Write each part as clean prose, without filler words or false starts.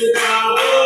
Oh,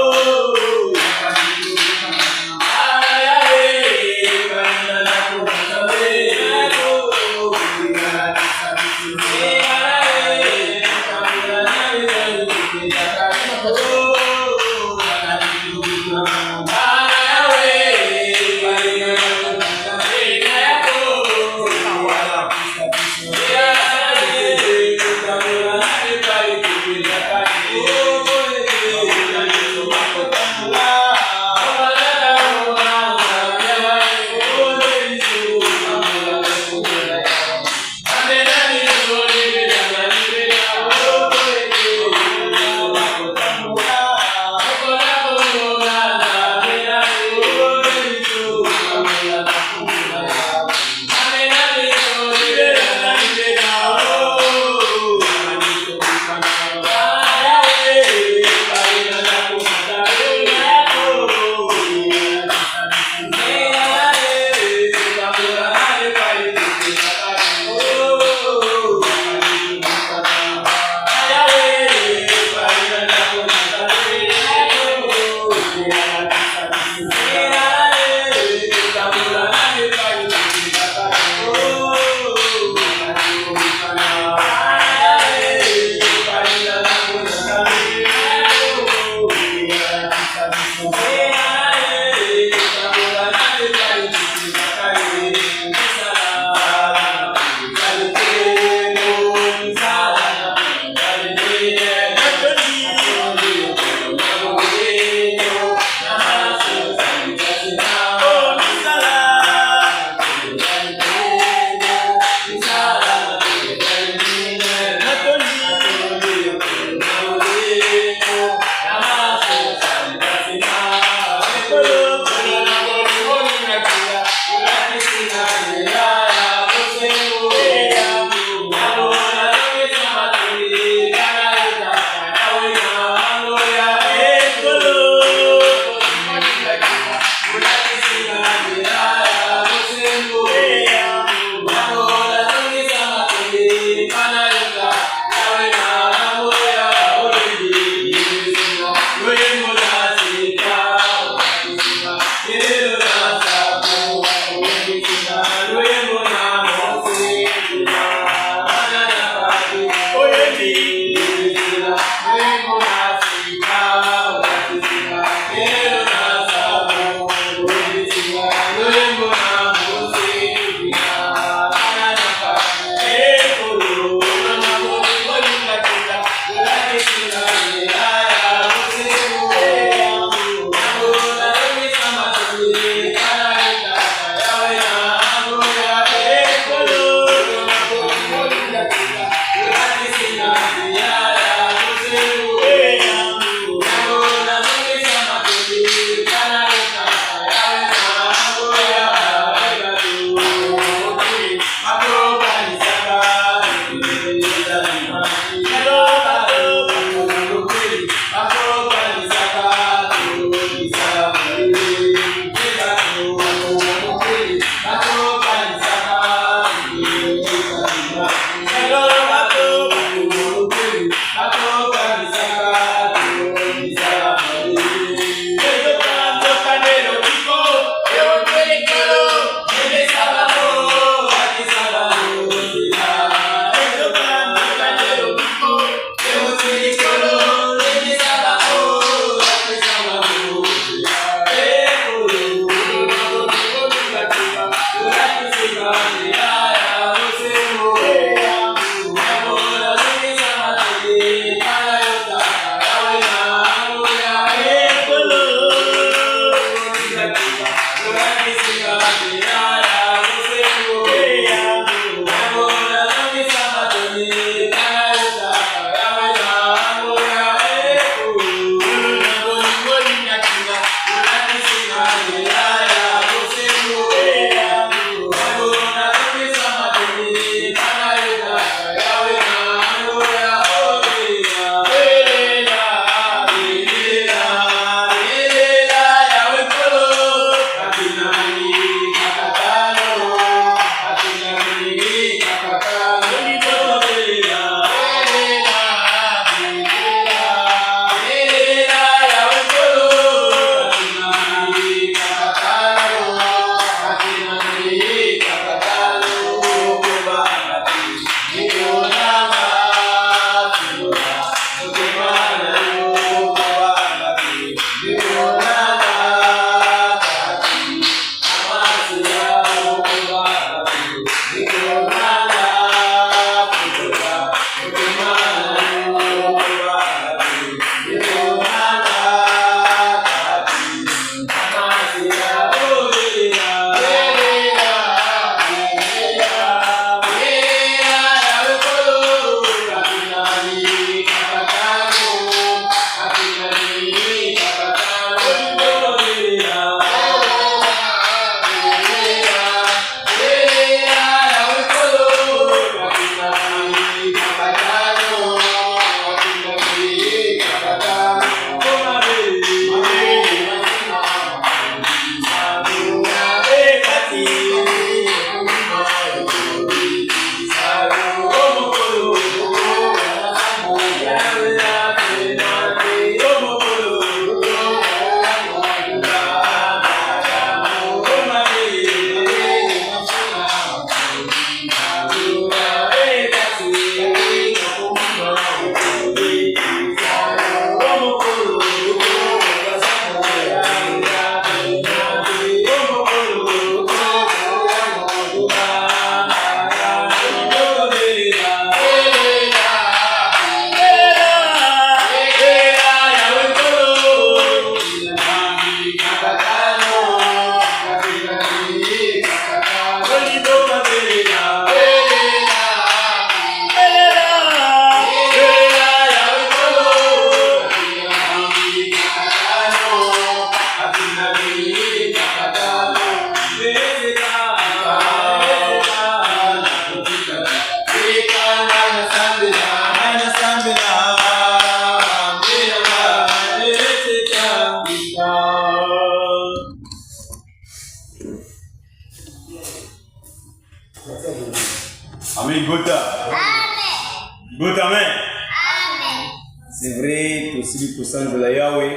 c'est vrai tosili kosanzola Yawe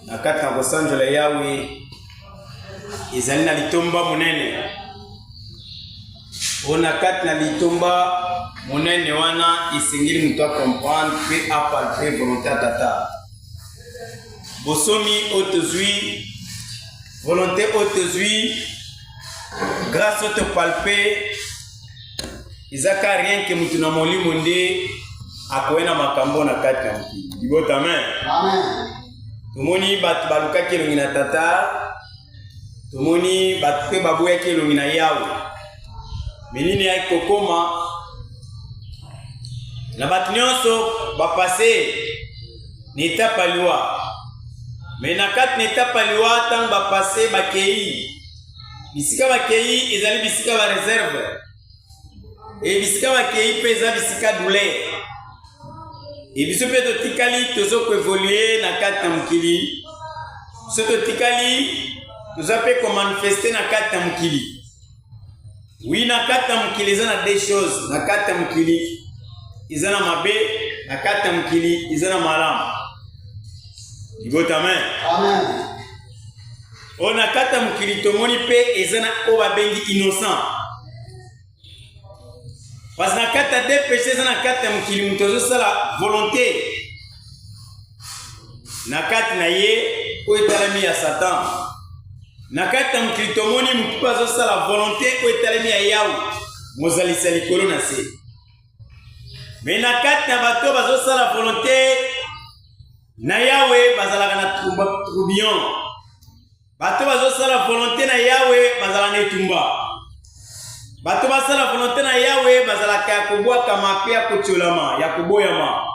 na kati na kosanzola Yawe ezali na litomba monene ona kati na litomba monene wana isengeli mutu comprendre pe apalper volonté ya tata bosomi otozwi volonté otozwi grâce au te palper izaka rien que mutu na molimo nde akoena makambo na kati ya mokili libota amen Amen. tomoni bato balukaki elongi na tata tomoni bato mpe baboyaki elongi na Yawe menini yaki kokoma na bato nyonso bapase na etape ya liwa me na kati na etape ya liwa ntango bapase bakei bisika bakei ezali bisika ba réserve e bisika bakei mpe eza bisika douleur e biso mpe totikali tozokoevolue na kati na mokili biso totikali toza mpe komanifeste na kati na mokili wi na kati na mokili eza na deux choses na kati ya mokili eza na mabe na kati ya mokili eza na malamu libota amen Amen. o na kati ya mokili tomoni mpe eza na oyo babengi innocent parce que na kati ya deux péché eza na kati ya mokili moto azosala volonté na kati na ye oyo etalami ya Satan na kati ya mokili tomoni motu mpe azosala volonté oyo etalami ya Yawe mozalisa likolo na se me na kati na bato bazosala volonté na Yawe bazalaka na tourbillon bato bazosala volonté na Yawe bazala na etumba bato basala volonté na Yawe bazalaka ya kobwakama mpe ya kotiolama ya koboyama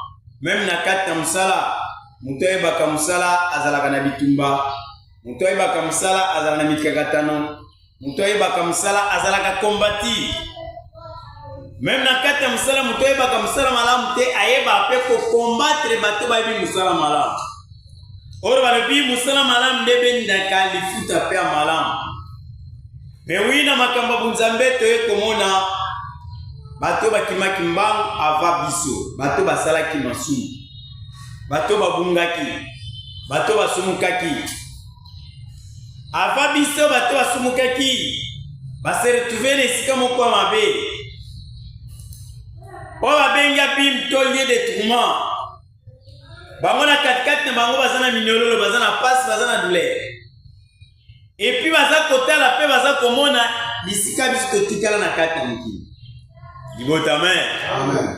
meme na kati na mosala moto ayebaka mosala azalaka na bitumba moto ayebaka mosala azalaka na mikakatano moto ayebaka mosala azalaka kombati meme na kati ya mosala moto ayebaka mosala malamu te ayeba mpe kokombatre bato bayebi mosala malamu oyo balobi mosala malamu nde bendaka lifuta mpe ya malamu me wi na makambo ya bunzambe toye komona bato bakimaki mbangu ava biso bato basalaki masumu bato babungaki bato basumukaki ava biso bato basumukaki base retrouve na esika moko ya mabe oyo babengi abim to lieu de tourment bango na katikati na bango baza na minyololo baza na pasi baza na douleur epuis baza kotala mpe baza komona bisika biso totikala na kati ya mokili libota amen Amen.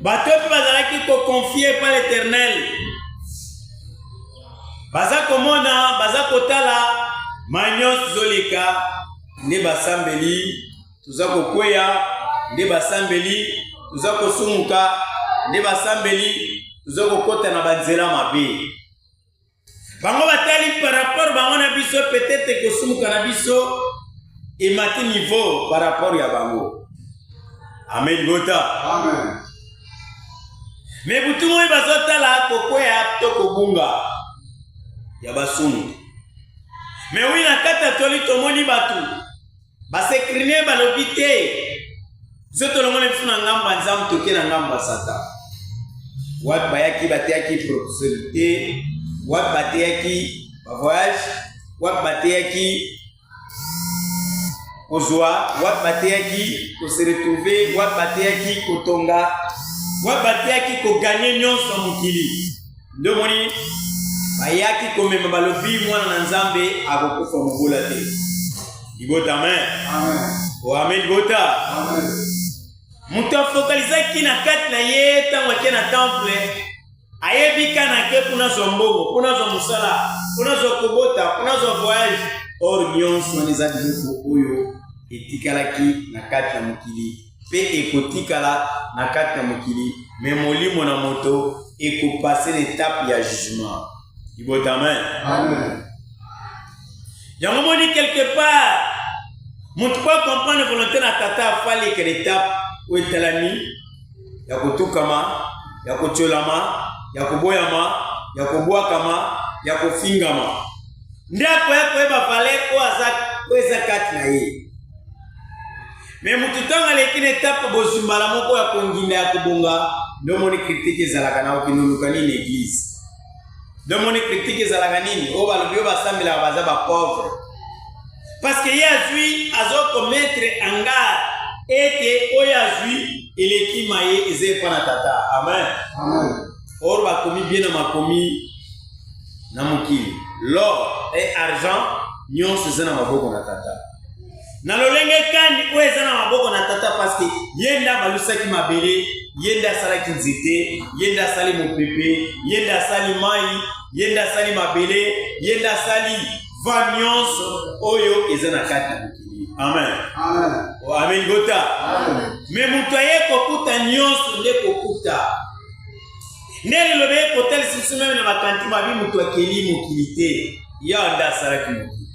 bato mpe bazalaki koconfie pa l'Éternel baza komona baza kotala manyonso tozoleka nde basambeli toza kokweya nde basambeli toza kosumuka nde basambeli toza kokota na banzela mabe bango batali par rapport bango na biso peut-être kosumuka na biso emati niveau par rapport ya bango amen gota Amen. me butu moi bazotala kokweya to kobunga ya basumu me wi na kati ya toli tomoni bato basekrine balobi te biso tolongona biso na ngambo ya nzambe toke na ngambo ya Satan wapi bayaki bateyaki proximité wapi bateyaki bavoyage wapi bateyaki kozwa wapi bateyaki kose retrouver wapi bateyaki kotonga wapi bateyaki koganye nyonso mokili nde moni bayaki komema balobi mwana na nzambe akokufa mobola te libota amen Amen. o amen libota Amen. moto afokalizaki na kati na ye ntango ake na temple ayebi kana ke mpona zwa mbongo mpona zwa mosala mpona zwa kobota mpona zwa voyage or nyonso wana eza biloko oyo etikalaki na kati na mokili mpe ekotikala na kati na mokili me molimo na moto ekopase na etape ya jugement libota amen Amen. yango moni quelque part moto po comprendre volonté na tata afali eke l'étape oyo etalami ya kotukama ya kotiolama ya koboyama ya kobwakama ya kofingama nde akoya koyeba valer oyo eza kati na ye Mais mututanga lekine étape bozumbala moko ya konginda ya kubonga ndo moni critique ezalaka na okinuluka nini église. Ndo moni critique ezalaka nini o balobi o basambela baza ba pauvre. Parce que yazui azo commettre en garde ete o yazui eleki maye eze pana tata. Amen. Amen. Or bakomi bien na makomi na mokili. L'or et argent nyonso eza na maboko na tata. Na lolenge kandi o eza na maboko na tata parce que yenda balusaki mabele, yenda salaki nzete, yenda sali mopepe, yenda sali mai, yenda sali mabele, yenda sali vanyonso oyo eza na kati na mokili. Amen. Amen. O amen gota. Amen. Mais mutu aye kokuta nyonso nde kokuta. Neli lobe kotel sisu meme na bakanti mabi mutu akeli mokili te. Ya nda salaki mokili.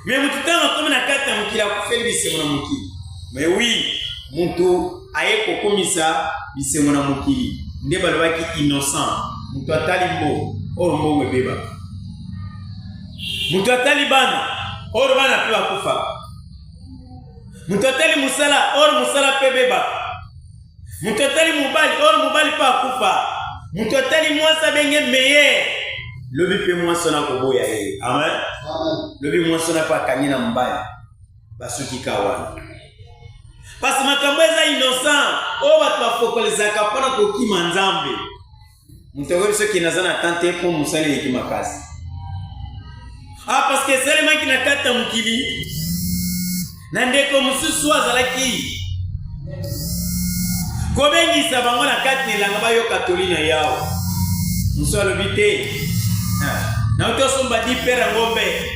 Mais mutu tanga komi na kati ya mokili akufeli bisengo na mokili. Mais oui, mutu aye kokomisa bisengo na mokili. Nde balobaki innocent. Mutu atali mbo, oro mbo ebeba. Mutu atali bana, oro bana pe bakufa. Mutu atali musala, oro musala pe beba. Mutu atali mobali, oro mobali pe akufa. Mutu atali mwasa benge meye. Lobi pe mwasa na koboya ye. Amen. Amen. Lobi mwasa na pa kanina mbaya. Basuki kawana. Parce makambo eza innocent, o batu bafokolezaka mpona kokima nzambe. Mutu akoyebi soki naza na tante mpo mosali eleki makasi. Ah, parce que esalemaki na kati ya mokili na ndeko mosusu azalaki kobengisa bango na kati na elanga bayoka toli na yawe. Mosu alobi te nauti osomba 10 pere ya ngombe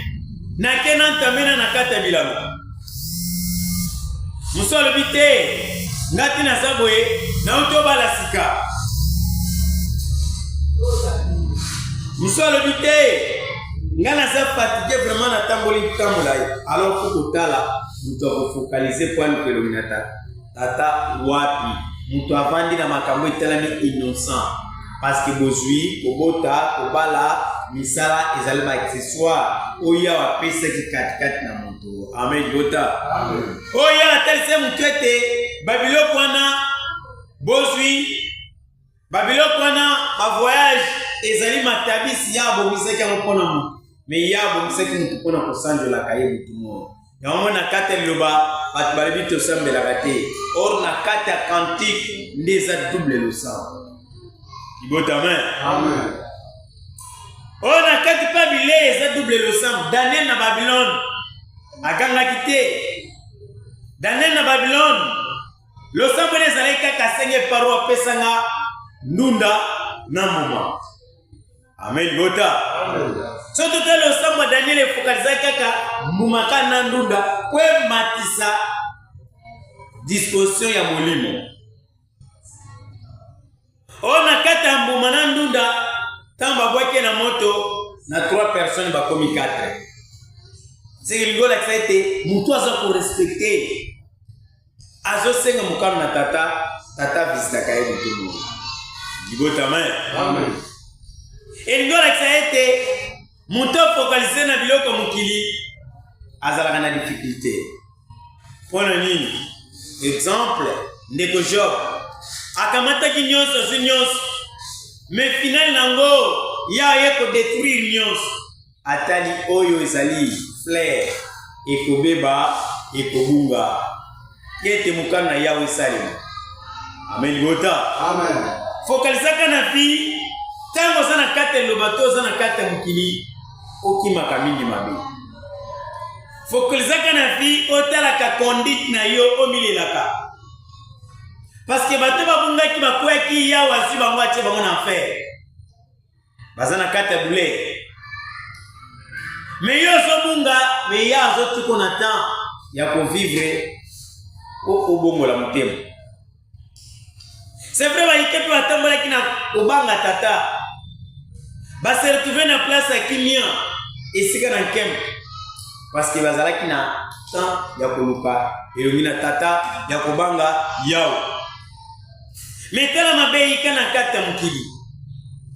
nake nantamena na kati ya bilanga. Mosu alobi te ngati naza boye nauti obala sika. Mosu alobi te nga naza fatigué vraiment na tamboli tambola ye. Alors faut kotala mutu akofocaliser po alukelomi na tata wapi. Mutu avandi na makambo etalami innocent parce que bozwi kobota kobala misala ezali ba accessoire oyo apesaki katikati na moto. Amen gota. Amen. Oyo atalise mutu ete babiloko wana bozwi babiloko wana bavoyage ezali matabisi ya abomisaki yango mpona motu. Mais ya abomisaki mutu mpona kosanjolaka ye mutu moko. Yango na kati ya liloba batu balebi tosambelaka te. Or na kati ya cantique nde eza double le sang. Ibota amen. Amen. Or na kati pa bile eza double le sang. Daniel na Babylone agangaki te. Daniel na Babylone le sang bone ezalaki kaka senge paro apesanga ndunda na moma. Amen gota. Amen. Soto tele osamba Daniel efokaliza kaka mumaka na ndunda kwe matisa disposition ya molimo. Ona kata mbuma na ndunda tamba bwake na moto na 3 personnes bakomi 4. C'est rigolo que ça a été mutu aza ko respecter. Azo senga mukano na tata visita kaye mutu. Libota amen. Amen. Et rigolo que ça a été mutu focaliser na biloko mukili azalaka na difficulté. Pona nini? Exemple, ndeko Job akamata nyonso si nyonso mais final nango ya yeko détruire nyonso atali oyo ezali flair ekobeba ekobunga kete mukana yawe salima. Amen gota. Amen. Focalisaka na fi tango sana kate lobato sana kate mukili okimaka mingi mabe. Focalisaka na fi otalaka conduite na yo omilelaka. Parce que bato babungaki bakweki ya wasi bango atie bango na enfer. Bazana kate boule. Mais yo zobunga, mais ya zotuko na temps ya ko vivre au bongo la mutema. C'est vrai baïté pe batambola ki na obanga tata. Ba se retrouver na place ya kimia esika na kem. Parce que bazalaki na temps ya koluka elongi na tata ya kobanga yao. Mais tala mabe ikana kata mukili.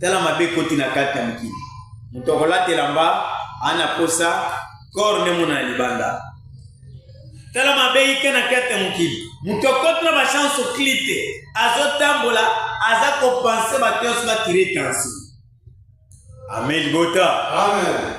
Tala mabe koti na kata mukili. Mutokola telamba ana posa corne mona libanda. tala mabe ike na kete mukili mutokoti na bachanse oklite azotambola aza kopanse bato nyonso batire tension. Amen bota. Amen.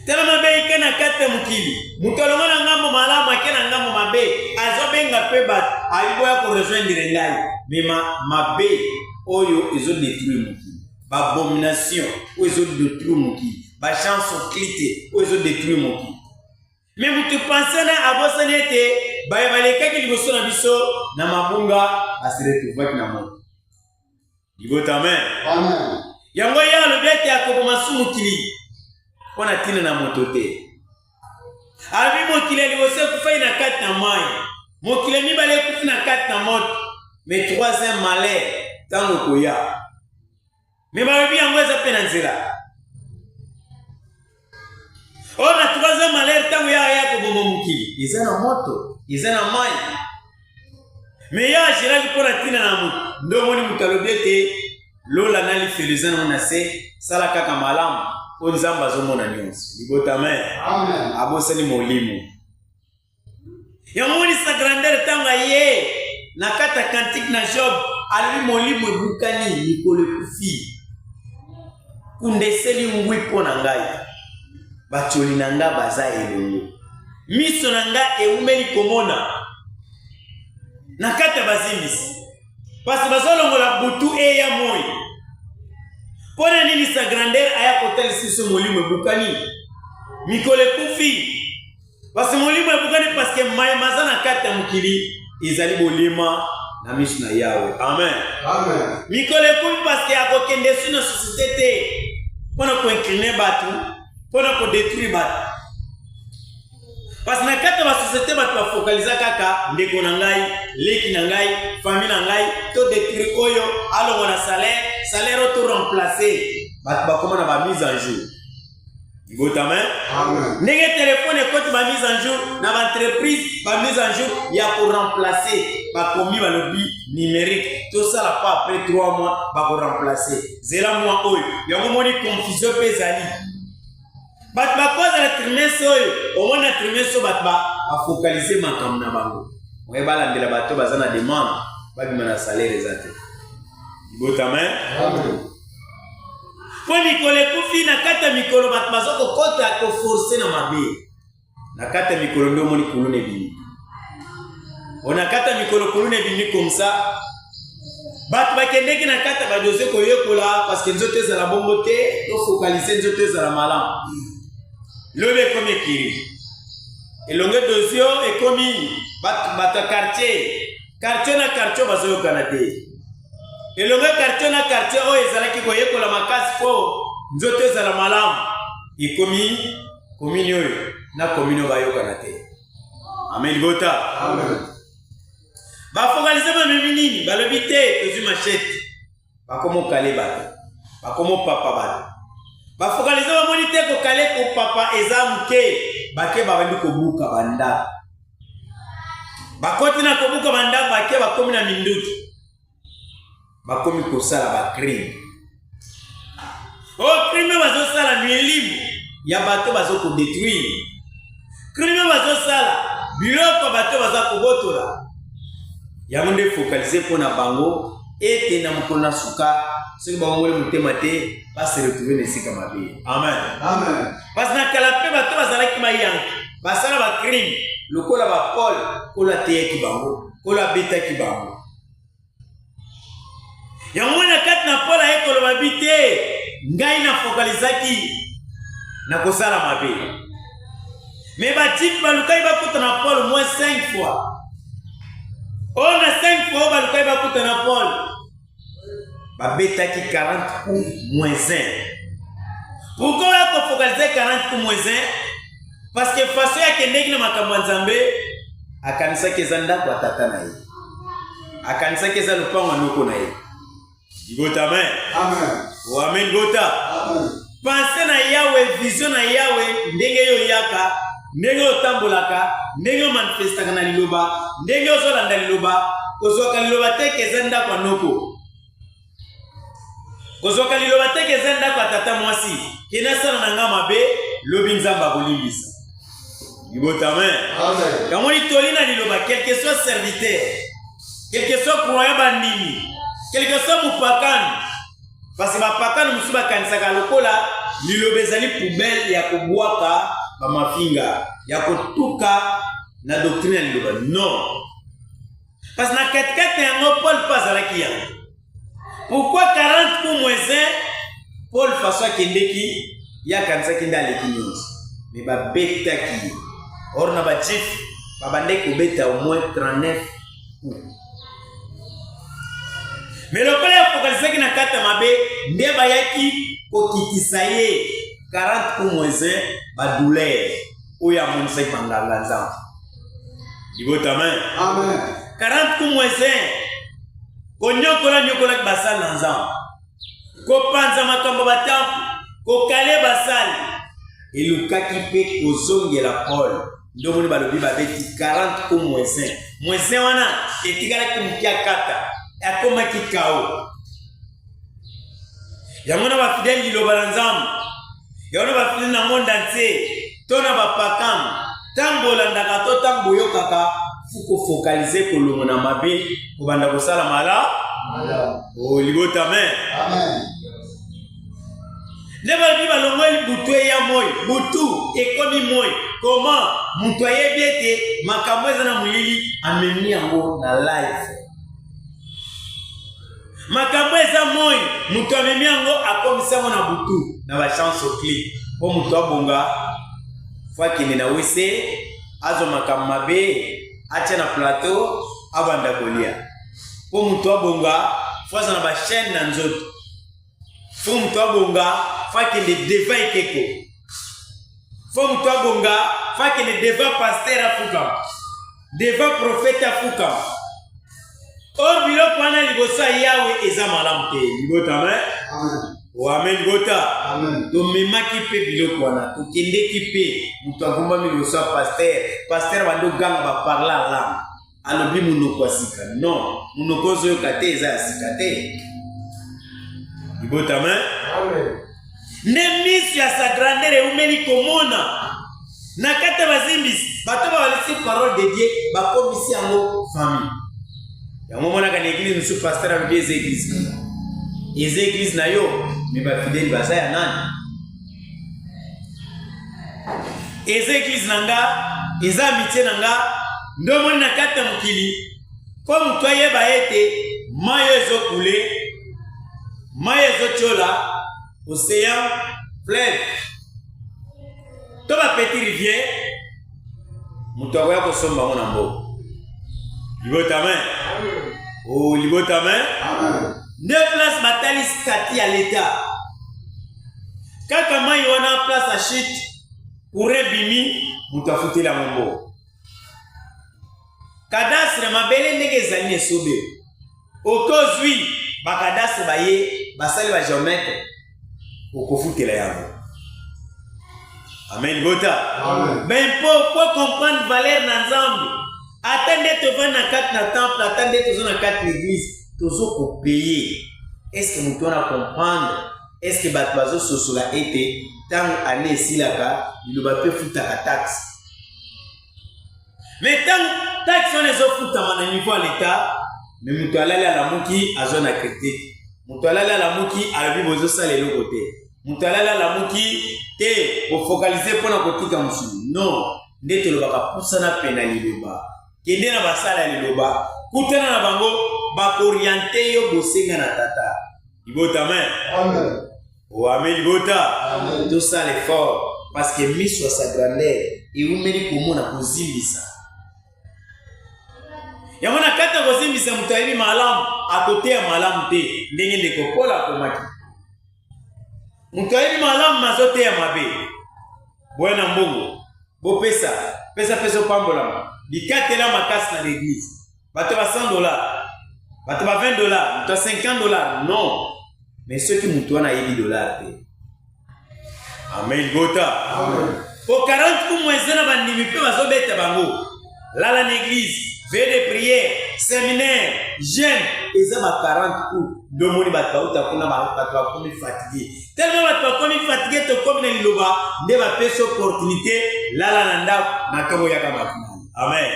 Tala mabe ike na kete mukili mutolongo na ngambo malamu ake na ngambo mabe azobenga pe bato aliboya korejoindre ngai mema mabe oyo ezodétruire mukili babomination oyo ezodétruire mukili bachanse oklite oyo ezodétruire mukili. Mais vous pensez na abosani ete balekaki liboso na biso na mabunga asiretrouvaki na moto. Libota amen. Amen. Yango ya alobi ete akoboma su mokili mpo na ntina na moto te. Alobi mokili ya liboso ekufai na kati na mai, mokili ya mibale ekufi na kati na moto, mais troisième malheur ntango koya. Mais balobi yango eza mpe na nzela. On a troisième malheur tango ya koboma mokili eza na moto eza na mai, mais ya agiraki mpo na ntina na moto nde omoni moto alobi ete lola nalifeleza nango na se sala kaka malamu mpo nzambe azomona nyonso. Libota amen. Amen. Abosani molimo yango monisa grandeur ntango aye na kati ya kantike na Job alobi molimo ebukani mikolo ekufi kundeseli ngwi mpo na ngai batioli na nga baza elongo miso na nga eumeli komona na kati ya bazimbisi pasi bazolongola butu eya moi mpo na nini sa grandeur aya kotalisa biso molimo ebukani mikolo ekufi pasi molimo ebukani paske maza na kati ya mokili ezali bolima na miso na Yawe. Amen. Amen. Mikolo ekufi paske akokende su na société te mpo na koincline bato mpo na kodétruire bato. Parce na kati ya basosiété bato bafokaliza kaka ndeko na ngai, leki na ngai, famille na ngai, to détruire oyo alongo na salaire oto remplacer bato bakoma na ba mise en jour. Libota amen. Amen. Ndenge telefone ekoti ba mise en jour na ba entreprise ba mise en jour ya ko remplacer bakomi balobi numérique to sala pas après 3 mois ba ko remplacer zela mois oyo yango moni confusion pe zali bato bakoza na trimestre oyo omona trimestre bato bafokalize makambo na bango oye balandela bato baza na demande babima na salaire eza te. Libota amen. Amen. Po mikolo ekufi na kati ya mikolo bato bazokokota koforce na mabe na kati ya mikolo nde omoni kuluna ebimi ona kati ya mikolo kuluna ebimi komsa bato bakendeki na kati ya badosie koyekola paske nzoto ezala bongo te tofokalize nzoto ezala malamu lobi ekomi ekiri elonge dosio ekomi bato ya quartier na quartier bazoyokana te elonge quartier na quartier oyo ezalaki koyekola makasi po nzoto ezala malamu ekomi komini oyo na komini oyo bayokana te. Amen. Libota. Amen. Bafokalize bamemi nini balobi te tozwi machete bakomo kale bato bakomo papa bato bafokalize bamoni te kokale kopapa eza moke bake babandi kobuka bandako bakoti na kobuka bandako bake bakomi na minduki bakomi kosala bacrime o crime bazosala milimo ya bato bazokodétruire crime bazosala biloko bato baza kobotola yango nde focalize mpo na bango ete na mokolo na suka soki bangongoli motema te base retrouve na esika mabe. Amen. Amen. Parce na kala mpe bato bazalaki bayanki basala bacrime lokola bapole kola teyaki bango kola abetaki bango yango na kati na Paul aye koloba bi te ngai na focalizaki na kosala mabe mais batifi balukai bakuta na Paul moins 5 fois on a 5 fois balukai bakuta na Paul babetaki 40 coups moins 1. Pourquoi on a focalisé 40 coups moins 1? Parce que façon ya kendeki na makambo nzambe akanisaki eza ndako atata na ye akanisaki eza lupango anoko na ye. Libota amen. Amen. O amen libota. Amen. Pense na Yawe, vision na Yawe, ndenge yo yaka, ndenge yo tambolaka, ndenge yo manifestaka na liloba, ndenge yo zolanda liloba, kozwaka liloba te keza ndako anoko. Kozwaka liloba te keza ndako atata mwasi, kena sala na nga mabe, lobi nzamba kolimbisa. Amen. Quand on dit Tolina Liloba, quel que soit serviteur, quel que soit croyant bandini, quel que soit Moupakan, parce que Mapakan Moussouba Kansaka Lokola, Liloba Zali poubelle, Yakobuaka, Bamafinga, Yakotuka, na doctrine Liloba. Non. Parce que na 4-4 et un Paul passe à la Kia. Pourquoi 40 pour moins 1, Paul Fasoa Kendeki, Yakansa Kenda Lekinos. Mais ba beta qui. Or na ba chif, ba bande ko beta au moins 39 coups. Mais le père focalisé qui na kata mabe, nde ba yaki ko kitisaye 40 pour moins 1, ba douleur. Oya mon sek manganga nzam. Libota main. Amen. 40 pour moins 1. Ko nyokola nyokola basal nzam. Ko panza makambo batampu, ko kale basal. Et le cas qui fait aux ongles la Paul. Donc, on va le vivre avec 40 ou moins 5. Moins 5, on a. Et tu as comme qui a 4. Et à comment qui kao. Il y a mon fidèle, il est au balanzam. Il y a mon fidèle dans le monde entier. Ton va pas comme. Tambo landakato, tambo yo kaka. Faut focaliser pour le monde amabe. Pour banda kosala mala. Oh, libota main. Amen. Never be alone when Butuya Moy, Butu, Ekomi Moy, comment Mutoye Biete, Makamweza Mulili, Amemi Ango na life. Makamweza Moy, Mutoamemi Ango, Akomisa Mona Butu, na ba chance au clip. Pour Mutoa Bonga, fois qu'il est na wese, Azo Makamabe, Acha na plateau, Abanda Golia. Pour Mutoa Bonga, fois na ba chaîne na nzoto. Pour Mutoa Bonga, faut que les devant Keko. Faut Mutoa Bonga, faut que les devant pasteur à Fukam. Devant prophète à Fukam. Or, bilo pana libosa Yahweh eza malamte. Libota main. Amen. O amen libota. Amen. To mema kipe bilo pana. To kende kipe. Mutoa Gomba libosa pasteur. Pasteur bando ganga ba parla la. Alobi munoko asika. Non. Munoko zo kate eza asikate. Libota main. Amen. Nemis ya sa grandeur umeli komona. Nakata bazimbis. Bato ba walisi parole de Dieu. Ba komisi yango famille. Ya momona ka l'église monsieur pasteur avec des églises. Les églises na yo. Mais ba fidèle basa ya nani. Les églises nanga. Les amitiés nanga. Ndo moni nakata mukili. Kwa mutwaye ba ete. Mayezo kule. Mayezo chola. Océan, fleuve. Toba petite rivière. Mutawa ko somba mona mbo. Libota main. Oh, libota main. Amen. Deux places batalis kati à l'état. Kaka mai wana place à chute. Pour bimi, mutafuti la mombo. Cadastre mabele ndenge zali sobe. Okozwi bakadastre baye, basali ba géomètre. Okofutela yango. Amen bota. Amen. Ben pourquoi comprendre valeur na nzambe? Attendez te voir na 4 na temple, attendez te voir na 4 l'église, tozo ko payer. Est-ce que nous doit comprendre? Est-ce que batbazo sosola été tant année silaka, il va peut futa ka taxe. Mais tant taxe on les futa na niveau à l'état, mais mutu alala la muki azona critique. Mutu alala la muki alabi bozo sale le côté. Mutalala la muki te pour focaliser pour na kotika musu. Non, ndete lo baka pusana pena liloba. Kende na basala liloba. Kutana na bango ba orienter yo bosenga na tata. Ibota main. Amen. O amen ibota. Amen. Tout ça l'effort parce que miso sa grandeur et umeli komona kozimbisa. Yamona kata kozimbisa mutayini malamu akote ya malamu te ndenge ndekokola komaki. Mutayini malamu mazote ya mabe. Bwana mbongo. Bo pesa pambola. Bikatela makasi na l'église. Bato ba $100. Bato ba $20. Bato $50. Non. Mais ceux qui mutu wana $80 te. Amen gota. Amen. Pour 40 pour moins zena bandimi pe bazobeta bango. Là la l'église, veille de prière, séminaire, jeune eza ba 40 coups ndomoni batauta kuna bato bakomi fatigué tellement bato bakomi fatigué to komi na liloba nde bapesi opportunité lala na ndako na ntongo yaka bafinani amen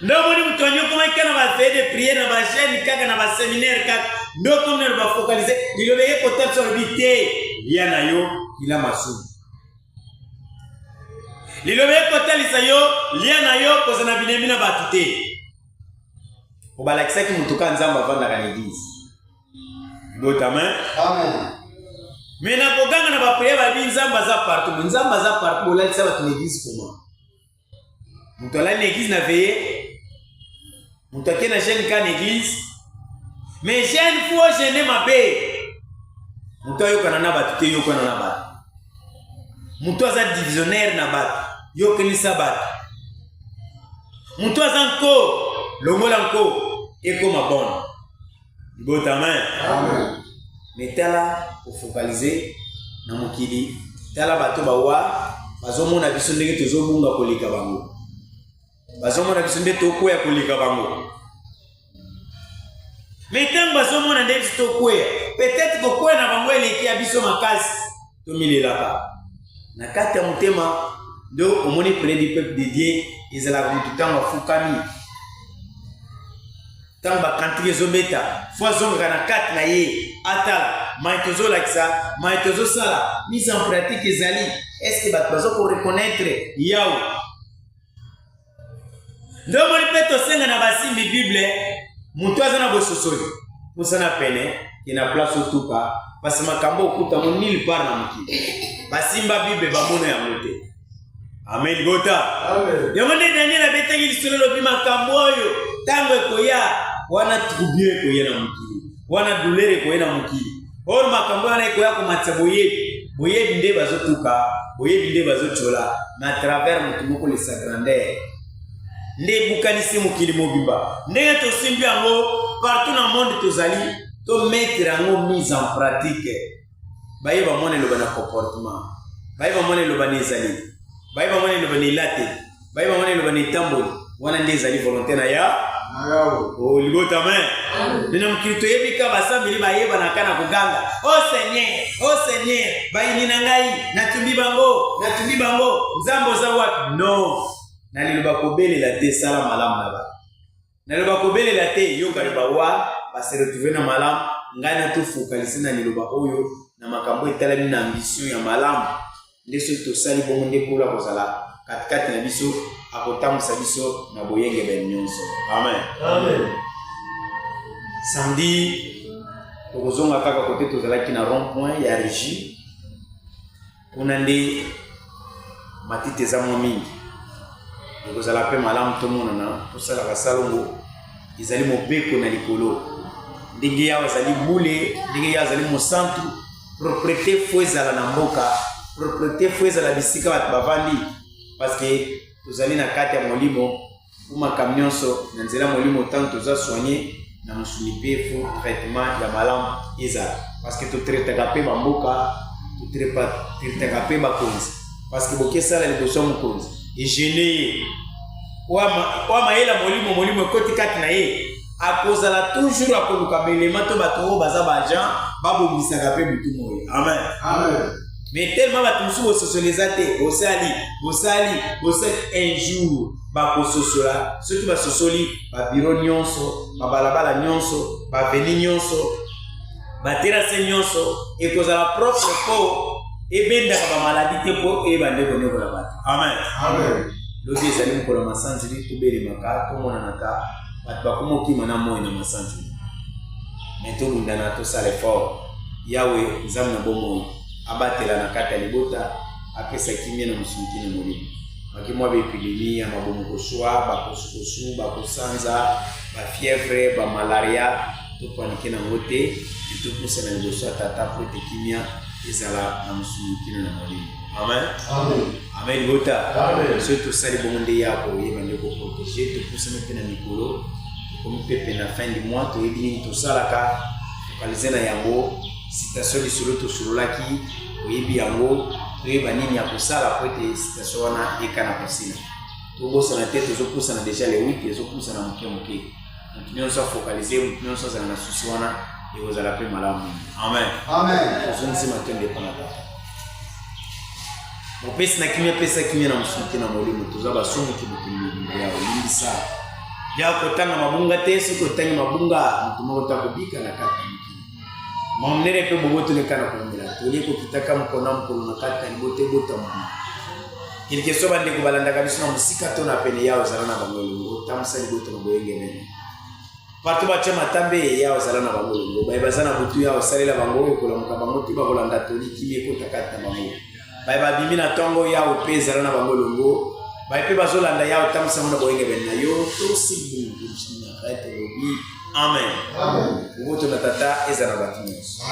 ndomoni moto anyokoma ika na baveye de priere na bajeune kaka na baséminaire kaka ndokomi na bafocalize liloba ye kotal so lobi te lia na yo kila masumu liloba ye kotalisa yo lia na yo kozana binemi na bato te obalakisaki motuka nzambe avandaka na eglise bota amen me na koganga na bapriere babi nzambe aza partout nzambe aza partout bolalisa bato na eglise koma moto alali na eglise na veye moto ake na jeune ka na eglise me jeune fo jeune mabe moto ayokana na bato te yokana na bato moto aza divisionnaire na bato yokenisa bato moto aza nko longola nko ekoma bona libota amen me tala ofocalize na mokili tala bato bawa bazomona biso ndenge tozobunga koleka bango bazomona biso nde tokwea koleka bango me ntango bazomona nde biso tokwea peut-être kokwea na bango eleki ya biso makasi tomilelaka na kati ya motema ndo omoni près du peuple de Dieu ezalaka motu ntango afukami ntango bakantiki ezobeta fo azongaka na kati na ye atala mai tozolakisa mai tozosala mise en pratique ezali estce bato bazokoreconnaitre yawe ndo omoni mpe tosenga na basimbi bible moto aza na bososoli mosana pene ke na place otuka pasi makambo okutamo nil part na mokili basimba bible bamona yango te amen libota yango nde daniel abetaki lisolo lobi makambo oyo ntango ekoya wana trouble ekoya na mokili wana douleur ekoya na mokili oyo makambo wana ekoya komatisa boyebi nde bazotuka boyebi nde bazotiola na travers motu moko lesa grandeur nde ebukanisi mokili mobimba ndenge tosimbi yango partout na monde tozali tomettre yango mise en pratique bayeba mwana eloba na comportement bayeba mwana eloba na ezali bayeba mwana eloba na elate bayeba mwana eloba na etamboli wana nde ezali volonté na ya libota amen mena mokili toyebi ka basambeli bayebanaka na koganga o seigneur bayini na ngai natumbi bango nzambe oza wapi no naliloba kobelela te sala malamu na bato naliloba kobelela te yoka liloba wa base retrouve na malamu ngai natofokalise na liloba oyo na makambo etalami na ambition ya malamu nde soki tosali bongo nde mpula kozala katikati na biso akotambwisa biso na boyengebeli nyonso amen samedi tokozonga kaka kote tozalaki na rond point ya régie kuna nde matite eza mwa mingi ekozala mpe malamu tomonana tosalaka salongo ezali mobeko na likolo ndenge yawo azali bule ndenge yawo azali mosantu propriété fo ezala na mboka propriété fo ezala bisika bato bavandi parce que tozali na kati ya molimo umaka nyonso na nzela molimo ntango toza soigné na mosuni mpe fo traitement ya malamu ezala parce que totretaka mpe bamboka totretaka mpe bakonzi parce que bokesala liboso ya mokonzi egene ye oya mayela molimo ekoti kati na ye akozala toujours akoluka belema to bato oyo baza baagent babongisaka mpe butu moye amen mais tellement bato mosusu bososoliza te bosali un jour bakososola soki basosoli babiro nyonso babalabala nyonso baveni nyonso baterase nyonso ekozala propre po ebendaka bamaladi te mpo eyeba ndeko ndekola bato amen lobi ezali mokolo masanzili tobelemaka tomonanaka bato bakoma okima na moi na masanzili me tolundana tosala effort yawe nzambe na bomoi abatela na kati ya libota apesa kimia na mosuniki na molimo bakimwa baepidemie ya mabomo koswa bakosukosu bakosanza bafievre bamalaria topanike nango te topusa na liboso ya tata po ete kimia ezala na mosuniki na molimo amen libota soki tosali bongo nde yako oyeba nde koprotege topusami mpe na mikolo tokomi mpe na fin du mois toyebi nini tosalaka fokalize na yango citation lisolo tosololaki oyebi yango toyeba nini ya kosala po ete citation wana ekana kosila tobosa na tête tozopusa na déjà les 8 ezopusa na moke nous sommes focalisés nous sommes na susi wana ekozala pe malamu. Amen. Amen. Tozongisi matende mpona tata mopesi na kimia pesa kimia na mosuki na molimo toza basongoki bokili ya olimbisa ya kotanga mabunga te soki otangi mabunga moto moko takobika na kati ya mokili mamonere mpe bobotoleka na komela tolie kokitaka mokona mokolo na kati ya libote ebota mama kelike so bandeko balandaka biso na mosika to na pene ya ozala na bango elongo otambusa libote na boyengemene partout batia matambe ya ozala na bango elongo baye baza na butu ya osalela bango ekolamuka bango ti bakolanda tolikimi ekota kati na bango baye babimi na ntongo ya ope ezala na bango elongo baye mpe bazolanda ya otambusa ngo na boyengemene na yo tosimbi lobi. Amen. Ugoto na tata eza na batu nyonso.